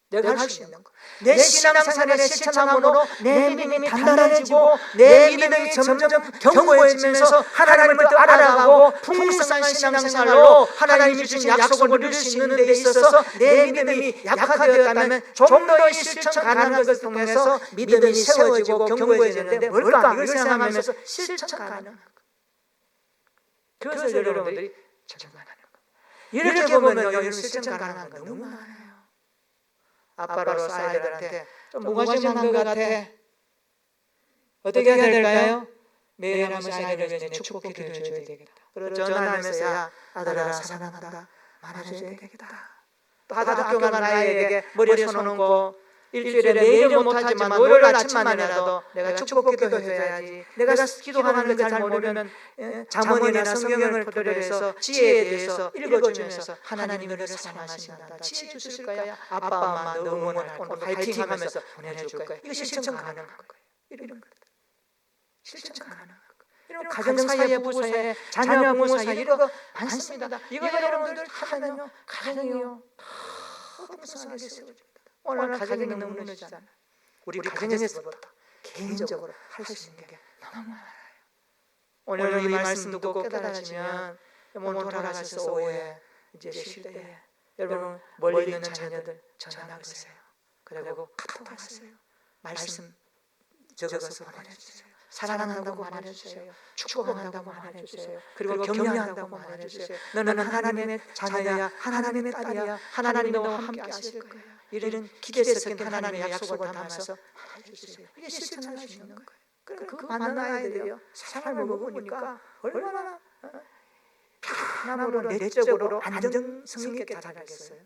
내가 할 수 있는 거, 내 신앙생활의 실천함으로 내 믿음이 단단해지고 내 믿음이 점점 견고해지면서 하나님을 더 알아가고 풍성한 신앙생활로 하나님이 주신 약속을 누릴 수 있는 데 있어서 내 믿음이 약화되었다면 좀 더 실천 가능한 것을 통해서 믿음이 세워지고 견고해지는데 뭘까? 이걸 생각하면서 실천 가능한 거. 그래서 여러분들이 적용하는 거. 이렇게 보면 여러분 실천 가능한 거 너무 많아요. 아빠로서 아이들한테 좀 무관심한 것 같아. 어떻게 해야 될까요? 매일 한 번씩 아이들 위해 축복 기도해줘야 되겠다. 그리고 전화하면서 야 아들아 사랑한다 말해줘야 되겠다. 또 학교 가는 아이에게 머리에 손 얹고 일주일에 매일은 못하지만 월요일 아침만이라도 내가 축복 기도해줘야지. 내가 기도하는 걸 잘 모르면 잠언이나 성경을 토대로 해서 지혜에 대해서 읽어주면서 하나님 너를 사랑하신다, 지혜 주실 거야, 아빠 엄마 너 응원할 거야, 파이팅 하면서 보내줄 거야. 이거 실천 가능한 거예요. 이런 거 실천 가능한 거. 이런 가정 사이에, 부부 사이에, 자녀 부모 사이에 이런 거 많습니다. 이거 여러분들 하면요 가정이요 다 풍성하게 세워집니다. 오늘 가정이 너무 무너지잖아. 우리 가정에서부터 개인적으로 할 수 있는 게 너무 많아요. 오늘 이 말씀 듣고 깨달아지면 몸 돌아가셔서 오후에 이제 쉴 때에 여러분 멀리 있는 자녀들 전화 걸으세요. 그리고 카톡 하세요. 말씀 적어서 보내주세요. 사랑한다고 말해주세요. 축복한다고 말해주세요. 그리고 격려한다고 말해주세요. 너는 하나님의 자녀야, 하나님의 딸이야, 하나님이 너와 함께 하실 거예요. 이런 기대 섞인 하나님의 약속을 담아서 말해주세요. 이게 실천할 수 있는 거예요. 그 받는 아이들이요, 사랑을 먹으니까 얼마나 편함으로 내적으로 안정성 있게 자라겠어요.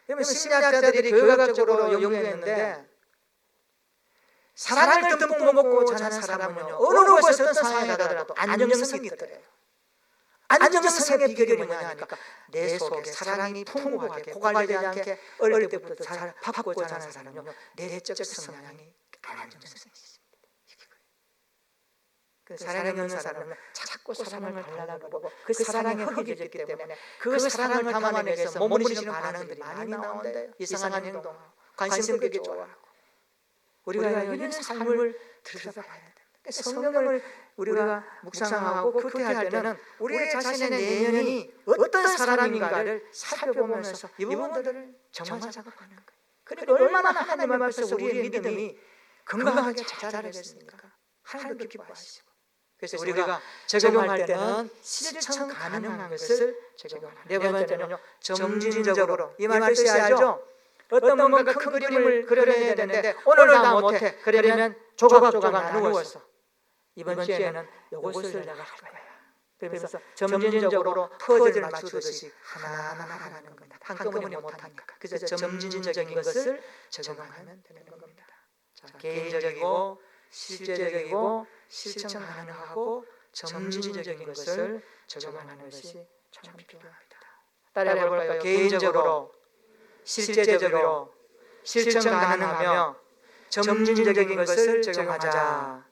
그러면 심리학자들이 교육학적으로 연구했는데 사랑을 듬뿍 먹고 자란 사람은요, 어느 곳에 어떤 상황에 가더라도 안정성이 있더래요. 안정성의 비결이 뭐냐 하니까 내 속에 사랑이 풍부하게 고갈되지 않게 어릴 때부터 잘 받고 자란 사람은요, 내적 성향이 안정성이 있습니다. 그 사랑이 없는 사람은 자꾸 사랑을 달라고 하고 그 사랑에 허기졌기 때문에 그 사랑을 담아내기 위해서 몸부림치는 반응들이 많이 나온대요. 이상한 행동, 관심 끌기 좋아하고. 우리가 이런 삶을 들여다봐야 됩니다. 성경을 우리가 묵상하고 교태할 때는 우리 자신의 내면이 어떤 사람인가를 살펴보면서 이분들을 정말 작업하는 거예요. 그러니까 얼마나 하나님 앞에서 우리의 믿음이 건강하게 자라겠습니까? 하나님도 기뻐하시고. 그래서 우리가 적용할 때는 실천 가능한 것을 적용하는. 네 번째는요, 점진적으로. 이 말 뜻이 알죠? 어떤 뭔가 큰 그림을 그려내야 되는데 오늘 다 못해. 그러면 조각조각 나누어서 이번 주에는 이것을 내가 할 거야. 그러면서 점진적으로 퍼즐을 맞추듯이 하나하나 하는 겁니다. 한꺼번에 못하니까. 그래서 점진적인 것을 적용하면 되는 겁니다. 자, 개인적이고 실제적이고 실천 가능하고 점진적인 것을 적용하는 것이 참 필요합니다. 따라해 볼까요? 개인적으로, 실제적으로, 실천 가능하며 점진적인 것을 적용하자.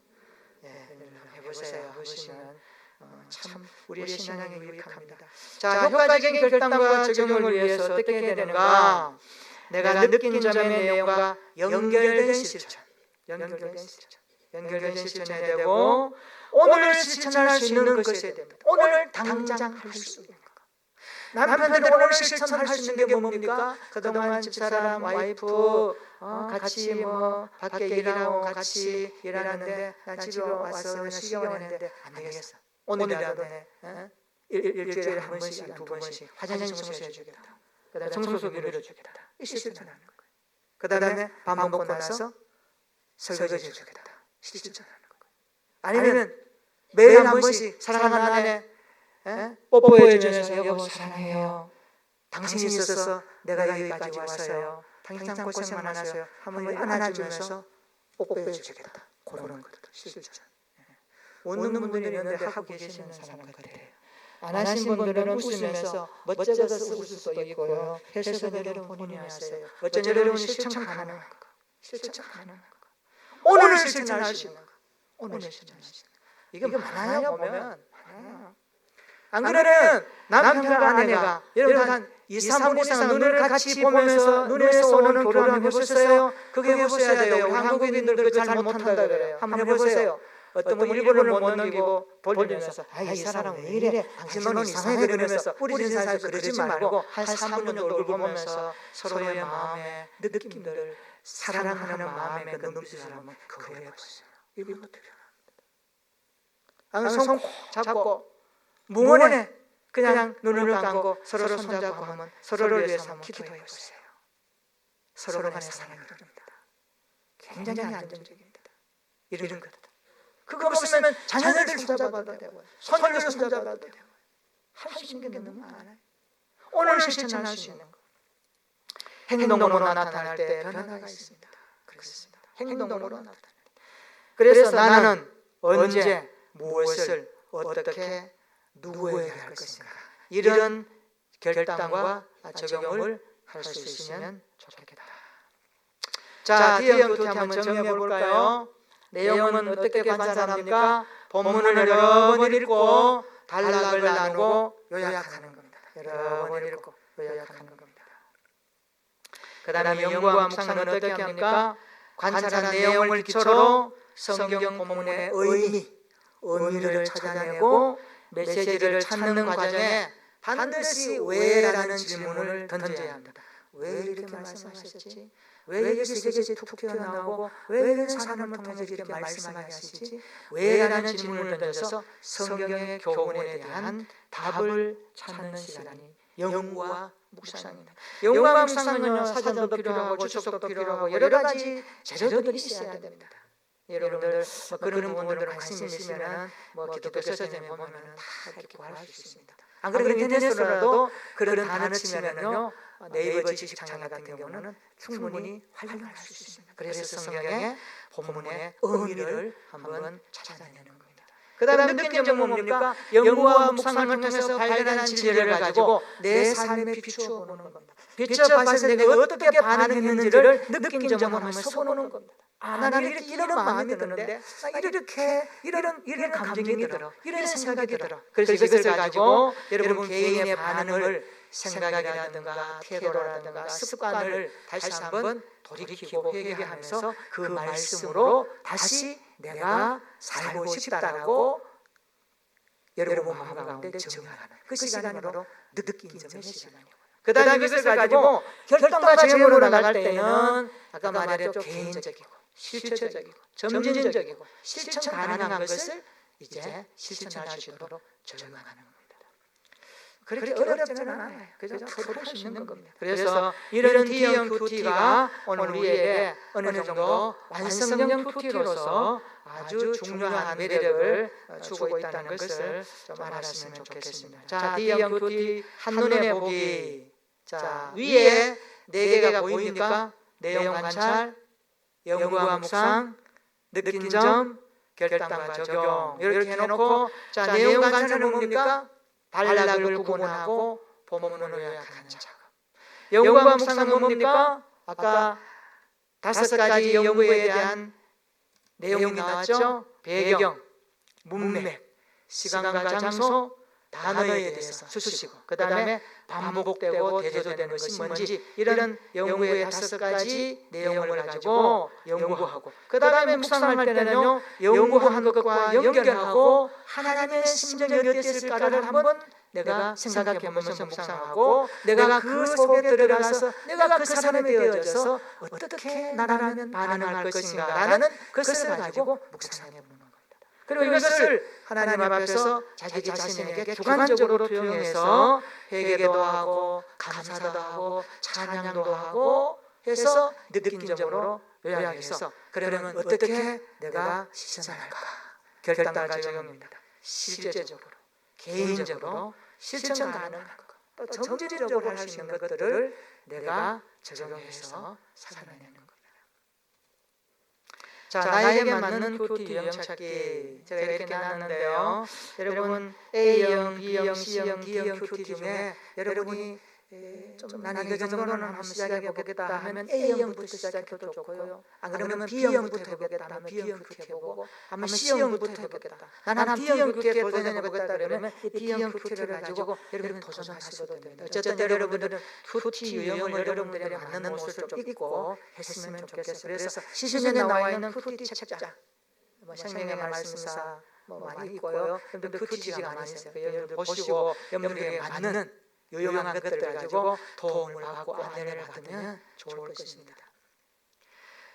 해보세요. 보시면 참 우리의 신앙에 유익합니다. 자, 효과적인 결단과 적용을 위해서 어떻게 해야 되는가? 내가 느낀 점의 내용과 연결된 실천, 연결된 실천해야 되고, 오늘 실천할 수 있는 것이 해야 됩니다. 오늘 당장 할 수 있는 것. 남편들 오늘 실천할 수 있는 게 뭡니까? 그동안 집사람, 와이프 같이 밖에 일하고 같이 일하는데 난 집에 와서 쉬려고 안 되겠어. 오늘이라도 일주일에 한 번씩, 두 번씩 화장실 청소해 주겠다. 그 다음에 청소기 밀어주겠다. 이 실천하는 거예요. 그 다음에 밥 먹고 나서 설거지 해주겠다. 실천하는 거예요. 아니면 매일 한 번씩 사랑하는 아내 뽀뽀해 주면서 여보 사랑해요. 당신이 있어서 내가 여기까지 왔어요. 당신 참 고생 많았어요. 한번 안아주면서 뽀뽀해 주겠다. 그런 것들 실천. 웃는 분들이 있는데 하고 계시는 사람 같아요. 안 하신 분들은 웃으면서 멋져서 웃을 수도 있고요. 해서 내려온 본인이 하세요. 어쩐 여러분 실천 가능한 거. 실천 가능한 거. 오늘 실천할 수 있는 거. 오늘 실천할 수 있는 거. 이게 많아요 보면. 안 그러면 남편과 아내가 여러분 한 2, 3분 이상 눈을 같이 보면서 눈에서 오는 교류 해보셨어요? 그게 해보셔야 돼요. 우리 한국인들 그거 잘 못한다 그래요. 한번 해보세요. 어떤 분 1분을 못 넘기고 돌리면서 이 사람 왜 이래? 당신은 이상해 그러면서 우리 인사에서 그러지 말고 한 3분 정도 얼굴 보면서 서로의 마음의 느낌들, 사랑하는 마음의 그 눈빛을 한번 그거 해보세요. 이것도 필요합니다. 손 잡고 무언에 그냥 눈을 감고 서로 손잡고 하면 서로를 위해서 한번 기도해 보세요. 서로 간의 사랑이 흐릅니다. 굉장히 안정적입니다. 이런 것. 그거 없으면 자녀들 손잡아도 되고 손녀를 손잡아도 되고 할 수 있는 게 너무 많아요. 오늘 실천할 수 있는 거. 행동으로 나타날 때 변화가 있습니다. 그렇습니다. 행동으로 나타날 때. 그래서 나는 언제 무엇을 어떻게 누구에게 할 것인가, 이런 결단과 적용을 할 수 있으면 좋겠다. 자, 뒤에 교태 한번 정리해 볼까요? 내용은 어떻게 관찰합니까? 본문을 여러 번 읽고 단락을 나누고 요약하는 겁니다. 여러 번 읽고 요약하는 겁니다. 그 다음에 연구와 묵상은 어떻게 합니까? 관찰한 내용을 기초로 성경 본문의 의미를 찾아내고 메시지를 찾는 과정에 반드시 왜라는 질문을 던져야 합니다. 왜 이렇게 말씀하셨지? 왜 여기 세계지 툭 튀어나오고 왜 이런 사람을 통해서 이렇게 말씀하게 하시지? 왜? 라는 질문을 던져서 성경의 교훈에 대한 답을 찾는 시간이 연구와 묵상입니다. 연구와 묵상은요, 사전도 필요하고 주석도 필요하고 여러 가지 재료들이 있어야 됩니다. 여러분들 그런 부분들은 관심 있으면은 기독교 서점에 보면은 다 이렇게 구할 수 있습니다. 안 그러면 인터넷으로라도 그런 단어 치면은요, 네이버 지식창 같은 경우는 충분히 활용할 수 있습니다. 그래서 성경의 본문의 의미를 한번 찾아내는 겁니다. 그 다음에 느낀 점은 뭡니까? 연구와 묵상을 통해서 발견한 진리를 가지고 내 삶에 비추어 보는 겁니다. 비춰봤을 때 내가 어떻게 반응했는지를 느낀 점을 한번 써보는 겁니다. 나는 이렇게 이런 마음이 드는데, 이런 감정이 들어, 이런 생각이 들어. 그래서 이것을 가지고 여러분 개인의 반응을 생각이라든가 태도라든가 습관을 다시 한번 돌이키고 회개하면서 그 말씀으로 다시 내가 살고 싶다라고 여러분 마음 가운데 정리하는 그 시간이 바로 느낀 점의 시간이고요. 그 다음에 이것을 가지고 결단과 제목으로 나갈 때는 아까 말했죠, 개인적이고 실체적이고 점진적이고 실천 가능한 것을 이제 실천할 수 있도록 적용하는 겁니다. 그렇게 어렵지는 않아요. 그저 할 수 있는 겁니다. 그래서 이런 D형 QT가 오늘 우리에게 어느 정도 완성형 QT로서 아주 중요한 매력을 주고 있다는 것을 좀 알았으면 좋겠습니다. 자, D형 QT 한눈에 보기. 자, 위에 4개가 보입니까? 내용 관찰, 연구와 묵상, 느낀 점, 결단과 적용. 이렇게 해놓고, 자, 내용 관찰은 뭡니까? 단락을 구분하고 본문을 요약하는 작업. 연구와 묵상은 뭡니까? 아까 5가지 연구에 대한 내용이 나왔죠? 배경, 문맥, 시간과 장소, 단어에 대해서 수시고, 그 다음에 반복되고 대조되는 것이 뭔지, 이런 연구의 5가지 내용을 가지고 연구하고, 그 다음에 묵상할 때는요, 연구한 것과 연결하고 하나님의 심정이 어땠을까를 한번 내가 생각해 보면서 묵상하고, 내가 그 속에 들어가서 내가 그 사람이 되어져서 어떻게 나라면 반응할 것인가 라는 것을 가지고 묵상해 보는 겁니다. 그리고 이것을 하나님 앞에서 자기 자신에게 주관적으로 투영해서 회개도 하고 감사도 하고 찬양도 하고 해서 느낀 점으로 요약해서, 그러면 어떻게 내가 실천할까? 결단과 적용입니다. 실제적으로, 개인적으로 실천 가능한 것, 또 점진적으로 할 수 있는 것들을 내가 적용해서 살아내는 겁니다. 자, 나에게 맞는 QT 유형 찾기. 제가 이렇게 놨는데요. 여러분 A형, B형, C형, D형 QT 중에 여러분이 좀 난 이거 정도는 한번 시작해 보겠다 하면 A형부터 시작해도 좋고요. 안 그러면 B형부터 해보겠다 하면 B형 QT 해보고, 한번 C형부터 해보겠다, 나는 D형 QT에 도전해 보겠다 그러면 이 D형 QT를 가지고 여러분 도전하셔도 됩니다. 어쨌든 여러분들은 QT 유형을 여러분들이 맞는 옷을 좀 입고 했으면 좋겠어요. 그래서 시중에 나와 있는 QT 책자, 생명의 말씀사 많이 있고요. 여러분들 QT가 많이 있어요. 여러분들 보시고 여러분들에게 맞는 유용한 것들을 가지고 도움을 받고 안내를 받으면 좋을 것입니다.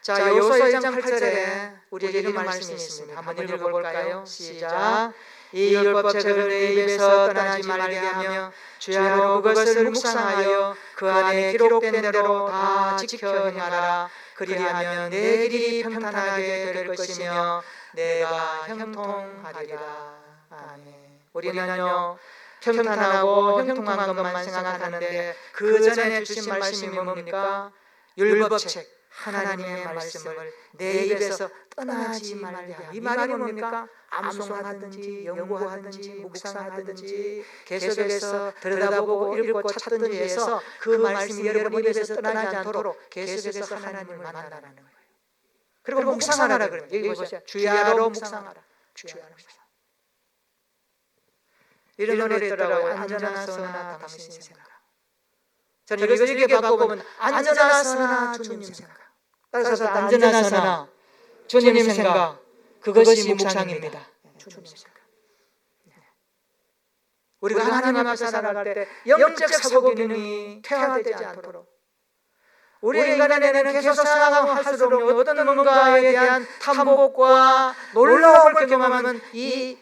자, 요소 1장 8절에 우리에게 이런 말씀이 있습니다. 한번 읽어볼까요? 시작. 이 율법책을 내 입에서 떠나지 말게 하며 주야로 그것을 묵상하여 그 안에 기록된 대로 다 지켜 행하라. 그리하면 내 길이 평탄하게 될 것이며 내가 형통하리라. 아멘. 우리는요, 평탄하고 형통한 것만 생각하는데 그 전에 주신 말씀이 뭡니까? 율법책, 하나님의 말씀을 내 입에서 떠나지 말게 하라. 이 말이 뭡니까? 암송하든지 연구하든지 묵상하든지 계속해서 들여다보고 읽고 찾든지 해서 그 말씀이 여러분 입에서 떠나지 않도록 계속해서 하나님을 만나라는 거예요. 그리고 묵상하라 그러면 여기 보세요. 주야로 묵상하라. 주야로 묵상하라. 이런 노래 있더라고요. 안전하 서나 당신 생각. 저는 이걸 이렇게 바꿔보면 안전하 서나 주님 생각. 따라서 안전하 서나 주님 생각, 그것이 묵상입니다. 주님 생각. 우리가 하나님 앞에 살아갈 때 영적 사고 기능이 퇴화되지 않도록, 우리 인간의 뇌는 계속 생각할수록 어떤 뭔가에 대한 탐복과 놀라움을 경험하면 이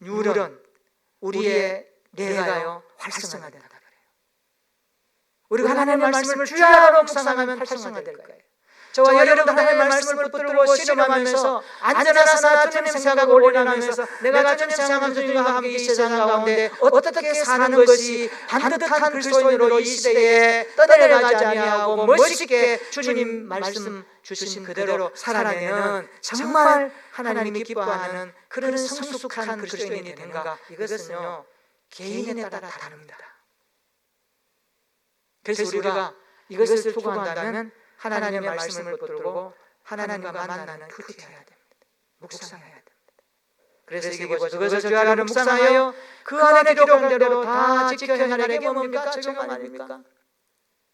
뉴런, 우리의 뇌가요 활성화된다 그래요. 우리가 하나님의 말씀을 주야로 묵상하면 활성화될 거예요. 저와 여러분도 하나님의 말씀을 붙들고 실험하면서 앉아나서나 주님 생각을 올려나면서 내가 주님 생각하면서 주님과 함께 이 세상 가운데 어떻게 사는 것이 반듯한 그리스도인으로 이 시대에 떠내려가지 아니하고 멋있게 주님 말씀 주신 그대로 살아내는 정말 하나님이 기뻐하는 그런 성숙한 그리스도인이 되는가, 이것은요 개인에 따라 다릅니다. 그래서 우리가 이것을 추구한다면 하나님의 말씀을 붙들고 하나님과 만나는 큐티해야 됩니다. 묵상해야 됩니다. 그래서 이것을 주야로 묵상하여 그 안에 기록한 대로 다 지켜 행하는 게 뭡니까? 적용 아닙니까?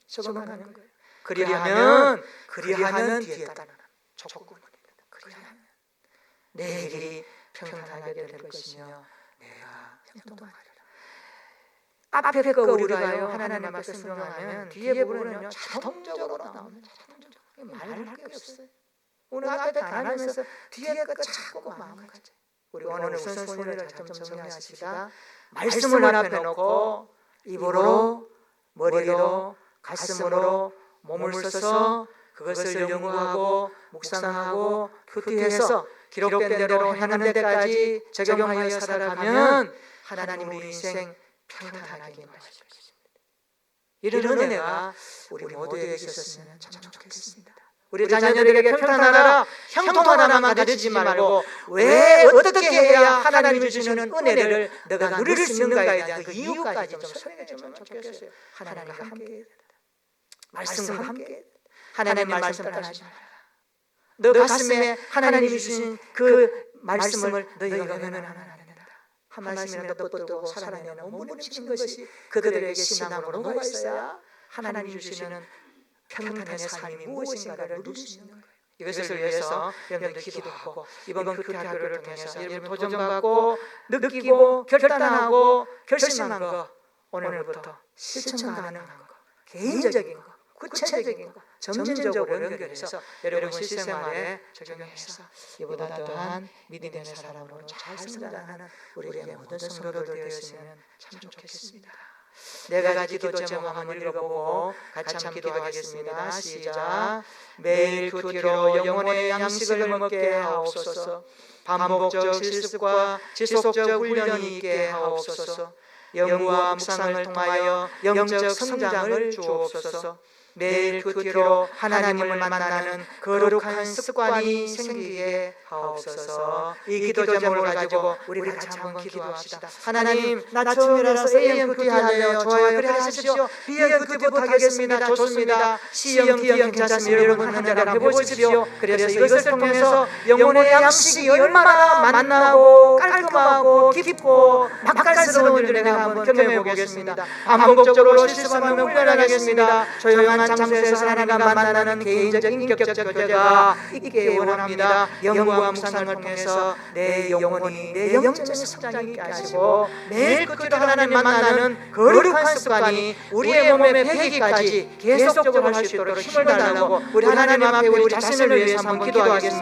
적용하는 거예요. 그리하면 뒤에 따르는 조건입니다. 그리하면 내 길이 평탄하게 될 것이며 내가 형통하리라. 앞에 거 우리가요 하나님 앞에 순종하면 뒤에 부분은요 자동적으로 나옵니다. 말할 게 없어요. 오늘 앞에 다니면서 뒤에 거 자꾸 마음을 가져. 우리 오늘 우선순위를 좀 정리하십시다. 말씀을 앞에 놓고 입으로, 머리로, 가슴으로 몸을 써서 그것을 연구하고 묵상하고 큐티해서 기록된 대로 행하는 데까지 적용하여 살아가면 하나님 우리 인생 평탄하게 마실 것입니다. 이런 은혜가 우리 모두에게 있었으면 참 좋겠습니다. 우리 자녀들에게 평탄하라, 형통하라만 가르치지 말고 왜 어떻게 해야 하나님이 주시는 은혜를 너가 누릴 수 있는가에 대한 그 이유까지 좀 설명해 주면 좋겠어요. 하나님과 함께 말씀과 함께 하나님의 말씀 따라하지 마라. 너 가슴에 하나님이 주신 그 말씀을 너희가 외면하라. 한 말씀이라도 붙들고 살아내는 몸부림치는 것이 그들에게 신앙으로 녹아 있어야 하나님이 주시는 평탄의 삶이 무엇인가를 누릴 수 있는 거예요. 이것을 위해서 여러분들 기도하고 이번 큐티 학교를 통해서 여러분 도전받고 느끼고 결단하고 결심한 거 오늘부터 실천 가능한 거, 개인적인 거, 구체적인 거 점진적으로 연결해서 여러분 실생활에 적용해서 이보다 더한 믿음의 사람으로 잘 성장하는 우리의 모든 성도들 되었으면 참 좋겠습니다. 네 가지 기도 제목 한번 읽어보고 같이 한번 기도하겠습니다. 시작. 매일 큐티로 영혼의 양식을 먹게 하옵소서. 반복적 실습과 지속적 훈련이 있게 하옵소서. 연구와 묵상을 통하여 영적 성장을 주옵소서. 매일 큐티로 하나님을 만나는 거룩한 습관이 생기게 하옵소서. 이 기도 제목을 가지고 우리 같이 한번 기도합시다. 하나님, 나 처음이라서 A형 큐티 할래요. 좋아요. 그래 하십시오. B형 큐티부터 하겠습니다. 좋습니다. C형, D형 괜찮습니다. 여러분 한 대로 한번 해보십시오. 그래서 이것을 통해서 영혼의 양식이 얼마나 만나고 깔끔하고 깊고 맛깔스러운 줄 내가 한번 경험해 보겠습니다. 반복적으로 실습하며 훈련하겠습니다. 조용한 장소에서 하나님과 만나는 개인적 인격적 교제가 있게 원합니다. 영과 묵상을 통해서 내 영혼이 내 영적인 성장이 있게 하시고 매일 끝으로 하나님 만나는 거룩한 습관이 우리의 몸에 배기까지 계속적으로 할 수 있도록 힘을 달라고 우리 하나님 앞에 우리 자신을 위해서 한번 기도하겠습니다.